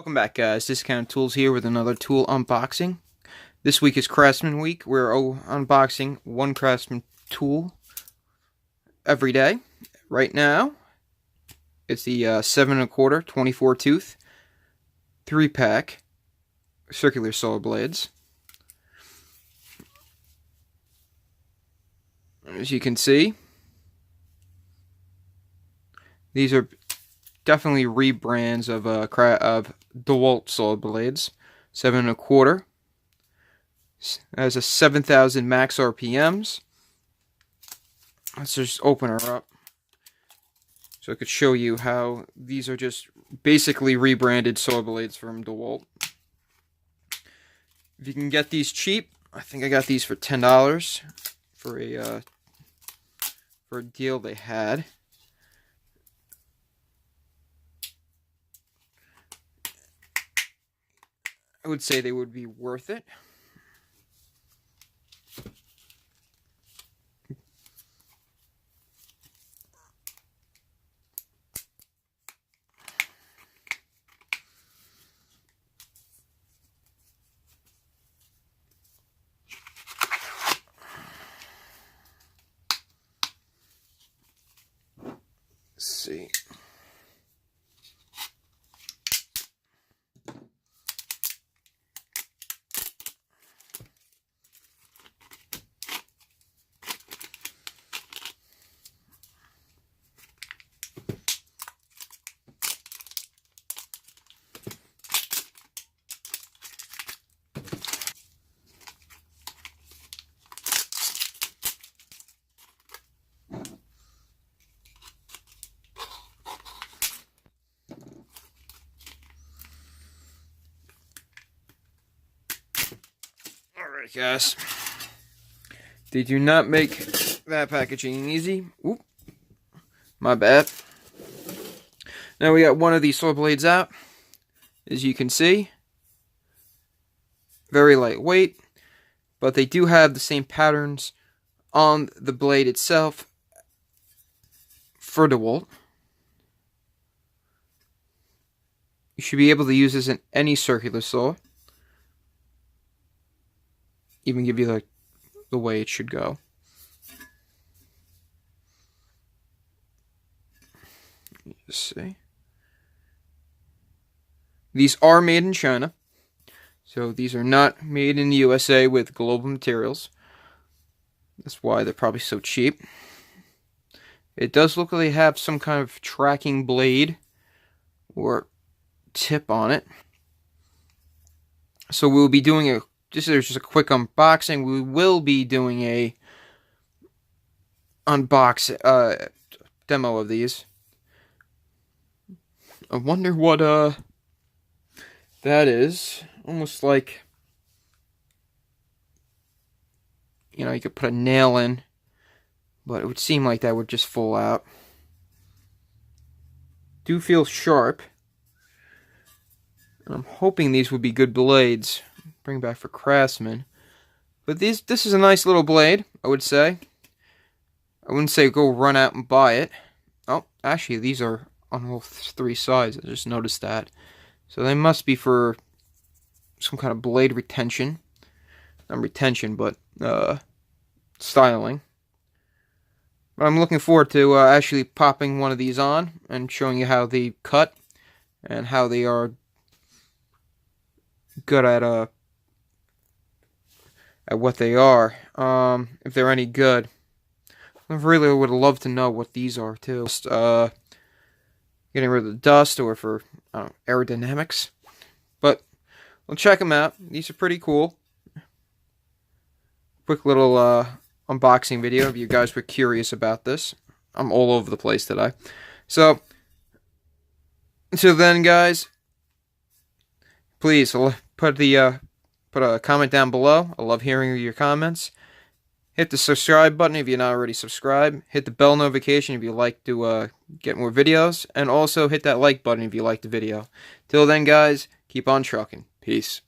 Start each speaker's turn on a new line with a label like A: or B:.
A: Welcome back, guys. Discount Tools here with another tool unboxing. This week is Craftsman week. We're unboxing one Craftsman tool every day. Right now, it's the 7 1/4 24 tooth 3-pack circular saw blades. As you can see, these are definitely rebrands of DeWalt saw blades. 7 1/4 has a 7,000 max RPMs. Let's just open her up so I could show you how these are just basically rebranded saw blades from DeWalt. If you can get these cheap, I think I got these for $10 for a deal they had. I would say they would be worth it. Let's see. Alright, guys, they do not make that packaging easy. Oop, my bad. Now we got one of these saw blades out. As you can see, very lightweight, but they do have the same patterns on the blade itself for DeWalt. You should be able to use this in any circular saw. Even give you like the way it should go. Just see. These are made in China, so these are not made in the USA with global materials. That's why they're probably so cheap. It does look like they have some kind of tracking blade or tip on it. So we'll be doing there's just a quick unboxing. We will be doing a demo of these. I wonder what that is. Almost like, you know, you could put a nail in, but it would seem like that would just fall out. Do feel sharp. And I'm hoping these would be good blades. Bring back for Craftsman. But this is a nice little blade, I would say. I wouldn't say go run out and buy it. Oh, actually, these are on all three sides. I just noticed that. So they must be for some kind of blade retention. Not retention, but styling. But I'm looking forward to actually popping one of these on and showing you how they cut and how they are good at what they are, if they're any good. I really would love to know what these are too. Just getting rid of the dust, or for aerodynamics. But we'll check them out. These are pretty cool. Quick little unboxing video if you guys were curious about this. I'm all over the place today. So until then, guys, please put a comment down below. I love hearing your comments. Hit the subscribe button if you're not already subscribed. Hit the bell notification if you like to get more videos. And also hit that like button if you like the video. Till then, guys, keep on trucking. Peace.